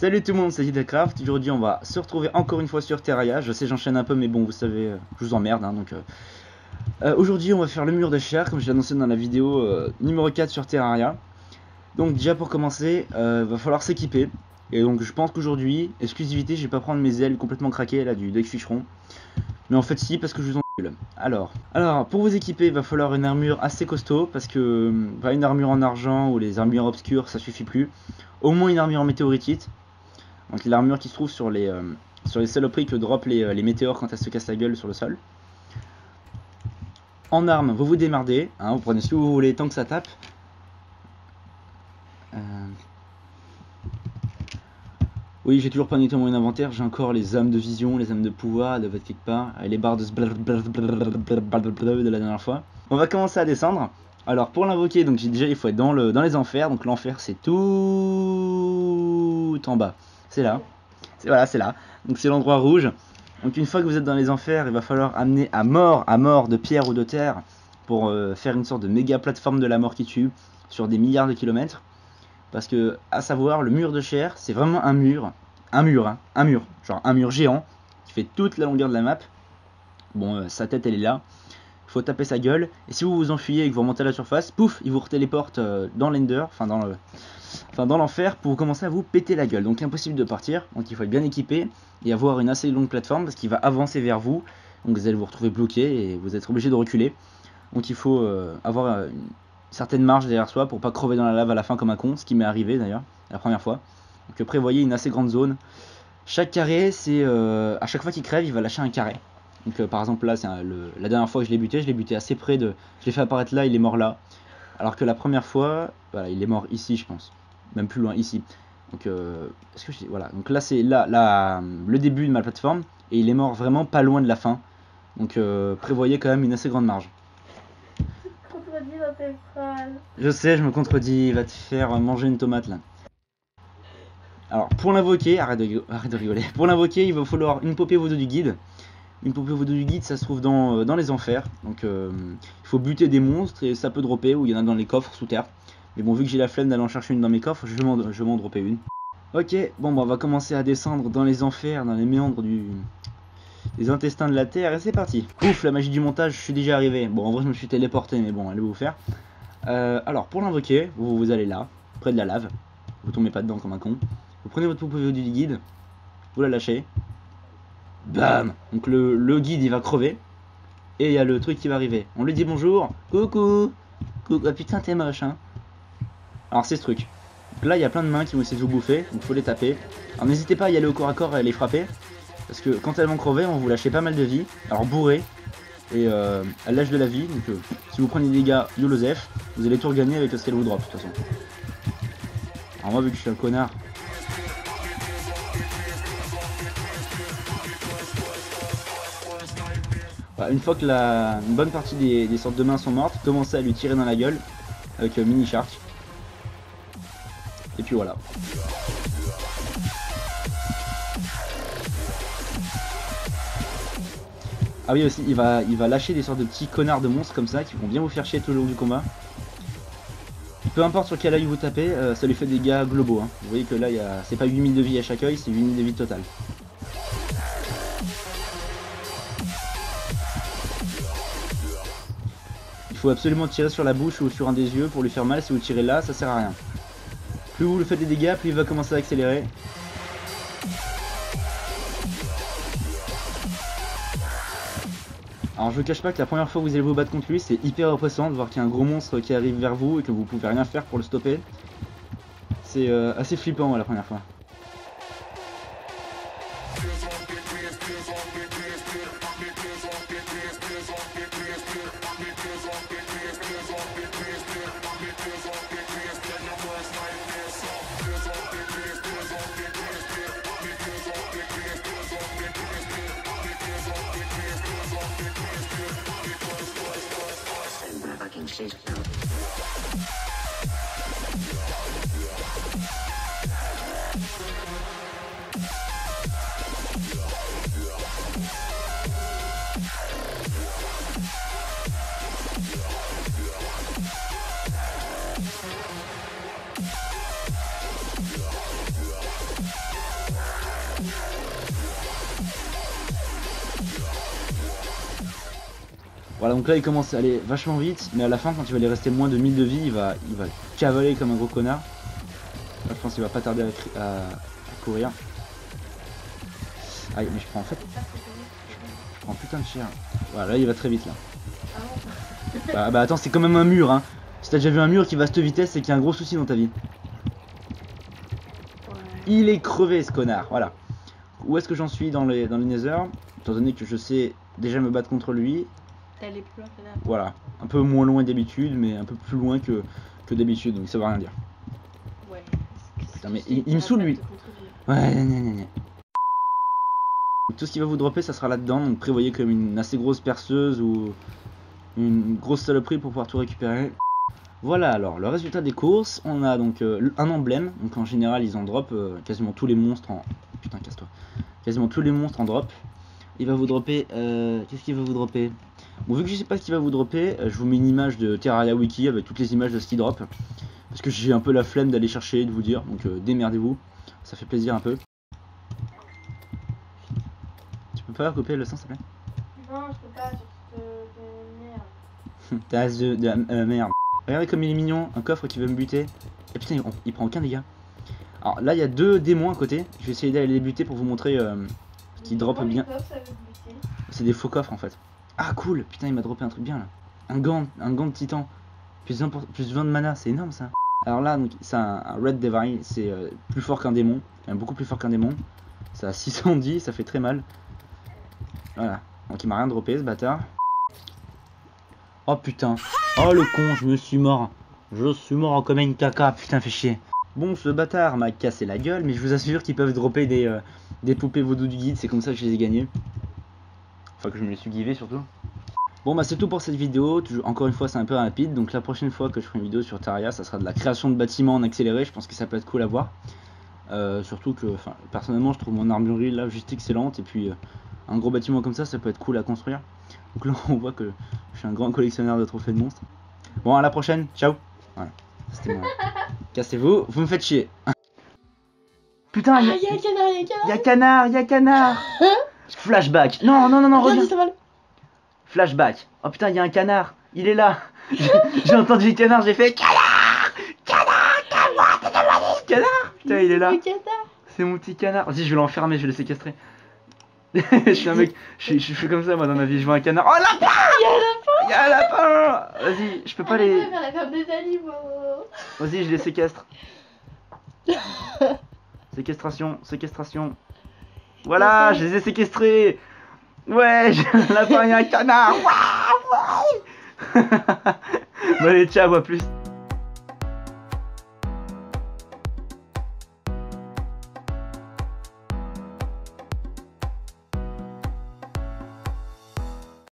Salut tout le monde, c'est Zidacraft. Aujourd'hui on va se retrouver encore une fois sur Terraria. Je sais j'enchaîne un peu mais bon vous savez, je vous emmerde hein, donc aujourd'hui on va faire le mur de chair comme je l'ai annoncé dans la vidéo numéro 4 sur Terraria. Donc déjà pour commencer, va falloir s'équiper. Et donc je pense qu'aujourd'hui, exclusivité, je vais pas prendre mes ailes complètement craquées là du deck ficheron. Mais en fait si, parce que je vous en alors pour vous équiper, il va falloir une armure assez costaud. Parce que pas une armure en argent ou les armures obscures ça suffit plus. Au moins une armure en météoritite. Donc l'armure qui se trouve sur les saloperies que drop les météores quand elles se cassent la gueule sur le sol. En armes, vous vous démerdez, hein, vous prenez ce que vous voulez tant que ça tape. Oui, j'ai toujours pas nettoyé mon inventaire, j'ai encore les âmes de vision, les âmes de pouvoir, elles doivent être quelque part, et les barres de de la dernière fois. On va commencer à descendre. Alors pour l'invoquer, donc déjà il faut être dans les enfers, donc l'enfer c'est tout en bas. C'est là. Voilà, c'est là. Donc c'est l'endroit rouge. Donc une fois que vous êtes dans les enfers, il va falloir amener à mort de pierre ou de terre pour faire une sorte de méga plateforme de la mort qui tue sur des milliards de kilomètres. Parce que, à savoir, le mur de chair, c'est vraiment un mur, genre un mur géant qui fait toute la longueur de la map. Bon, sa tête elle est là. Il faut taper sa gueule. Et si vous vous enfuyez et que vous remontez à la surface, pouf, il vous retéléporte dans l'Ender, enfin dans l'enfer pour commencer à vous péter la gueule. Donc impossible de partir, donc il faut être bien équipé et avoir une assez longue plateforme parce qu'il va avancer vers vous. Donc vous allez vous retrouver bloqué et vous êtes obligé de reculer. Donc il faut avoir une certaine marge derrière soi pour pas crever dans la lave à la fin comme un con, ce qui m'est arrivé d'ailleurs la première fois. Donc prévoyez une assez grande zone. Chaque carré, c'est à chaque fois qu'il crève, il va lâcher un carré. Donc par exemple là, la dernière fois que je l'ai buté assez près de... Je l'ai fait apparaître là, il est mort là. Alors que la première fois, voilà, il est mort ici je pense. Même plus loin, ici. Donc, est-ce que voilà. Donc là, c'est le début de ma plateforme. Et il est mort vraiment pas loin de la fin. Donc, prévoyez quand même une assez grande marge. Je sais, je me contredis. Il va te faire manger une tomate là. Alors, pour l'invoquer, arrête de rigoler. Pour l'invoquer, il va falloir une popée vaudou du guide. Une popée vaudou du guide, ça se trouve dans les enfers. Donc, il faut buter des monstres et ça peut dropper. Ou il y en a dans les coffres sous terre. Mais bon, vu que j'ai la flemme d'aller en chercher une dans mes coffres, je vais m'en dropper une. Ok, bon, bah, on va commencer à descendre dans les enfers, dans les méandres des intestins de la terre, et c'est parti. Ouf, la magie du montage, je suis déjà arrivé. Bon, en vrai, je me suis téléporté, mais bon, allez vous faire. Alors, pour l'invoquer, vous allez là, près de la lave. Vous tombez pas dedans comme un con. Vous prenez votre poupée du guide, vous la lâchez. Bam. Donc le guide, il va crever. Et il y a le truc qui va arriver. On lui dit bonjour. Coucou. Coucou. Ah putain, t'es moche, hein. Alors c'est ce truc. Donc là il y a plein de mains qui vont essayer de vous bouffer, donc faut les taper. Alors n'hésitez pas à y aller au corps à corps et à les frapper. Parce que quand elles vont crever, on va vous lâcher pas mal de vie. Alors bourré. Et elles lâchent de la vie. Donc si vous prenez des dégâts, Yolosef, vous allez tout regagner avec ce qu'elle vous drop de toute façon. Alors moi vu que je suis un connard. Voilà, une fois que une bonne partie des sortes de mains sont mortes, commencez à lui tirer dans la gueule avec Mini Shark. Et puis voilà. Ah oui aussi, il va lâcher des sortes de petits connards de monstres comme ça qui vont bien vous faire chier tout le long du combat. Peu importe sur quel œil vous tapez, ça lui fait des dégâts globaux. Hein. Vous voyez que là, c'est pas 8000 de vie à chaque œil, c'est 8000 de vie total. Il faut absolument tirer sur la bouche ou sur un des yeux pour lui faire mal. Si vous tirez là, ça sert à rien. Plus vous lui faites des dégâts, plus il va commencer à accélérer. Alors je vous cache pas que la première fois que vous allez vous battre contre lui, c'est hyper oppressant de voir qu'il y a un gros monstre qui arrive vers vous et que vous pouvez rien faire pour le stopper. C'est assez flippant la première fois. Voilà, donc là il commence à aller vachement vite, mais à la fin quand il va lui rester moins de 1000 de vie, il va cavaler comme un gros connard. Là je pense qu'il va pas tarder à courir. Aïe, mais je prends en fait... Je prends putain de cher. Voilà, là il va très vite là. Bah attends, c'est quand même un mur hein. Si t'as déjà vu un mur qui va à cette vitesse, c'est qu'il y a un gros souci dans ta vie. Il est crevé ce connard, voilà. Où est-ce que j'en suis dans les Nether? Étant donné que je sais déjà me battre contre lui. T'allais plus loin que là. Voilà, un peu moins loin d'habitude, mais un peu plus loin que d'habitude, donc ça veut rien dire. Ouais. Putain, mais il me saoule lui. Ouais, gna. Tout ce qui va vous dropper, ça sera là-dedans, donc prévoyez comme une assez grosse perceuse ou une grosse saloperie pour pouvoir tout récupérer. Voilà, alors le résultat des courses, on a donc un emblème, donc en général ils en drop quasiment tous les monstres en... Putain, casse-toi. Quasiment tous les monstres en drop. Il va vous dropper... Qu'est-ce qu'il va vous dropper? Bon, vu que je sais pas ce qu'il va vous dropper, je vous mets une image de Terraria Wiki avec toutes les images de ce qu'il drop. Parce que j'ai un peu la flemme d'aller chercher et de vous dire, donc démerdez-vous, ça fait plaisir un peu. Tu peux pas couper le son s'il te plaît? Non, je peux pas, sur cette merde. T'as de merde. Regardez comme il est mignon, un coffre qui veut me buter. Et putain, il prend aucun dégât. Alors là, il y a 2 démons à côté. Je vais essayer d'aller les buter pour vous montrer qu'ils drop bien. C'est des faux coffres en fait. Ah cool, putain, il m'a droppé un truc bien là. Un gant de titan. Plus 20 de mana, c'est énorme ça. Alors là, c'est un Red Divine, c'est plus fort qu'un démon. Beaucoup plus fort qu'un démon. Ça a 610, ça fait très mal. Voilà. Donc il m'a rien droppé ce bâtard. Oh putain. Oh le con, je me suis mort. Je suis mort comme une caca, putain, fait chier. Bon, ce bâtard m'a cassé la gueule, mais je vous assure qu'ils peuvent dropper des poupées vaudou du guide, c'est comme ça que je les ai gagnés. Enfin que je me les suis givé surtout. Bon bah c'est tout pour cette vidéo, encore une fois c'est un peu rapide, donc la prochaine fois que je ferai une vidéo sur Terraria, ça sera de la création de bâtiments en accéléré, je pense que ça peut être cool à voir. Surtout que, personnellement je trouve mon armurerie là juste excellente, et puis un gros bâtiment comme ça peut être cool à construire. Donc là on voit que je suis un grand collectionneur de trophées de monstres. Bon, à la prochaine, ciao. Voilà, c'était moi. Cassez-vous, vous me faites chier. Putain, Ah, y'a un canard, y'a un canard. Y'a canard, y'a canard. Flashback. Non, reviens. Flashback. Oh putain, y'a un canard. Il est là. J'ai entendu canard, j'ai fait canard. Putain, il est là. C'est mon petit canard. Vas-y, je vais l'enfermer, je vais le séquestrer. Je suis un mec, je fais comme ça moi dans ma vie, je vois un canard. Oh lapin! Y'a un lapin! Vas-y, je peux pas les... faire la ferme des animaux. Vas-y, je les séquestre. Séquestration. Voilà, je les ai séquestrés. Ouais, j'ai un lapin et un canard. Bon allez, ciao, à plus.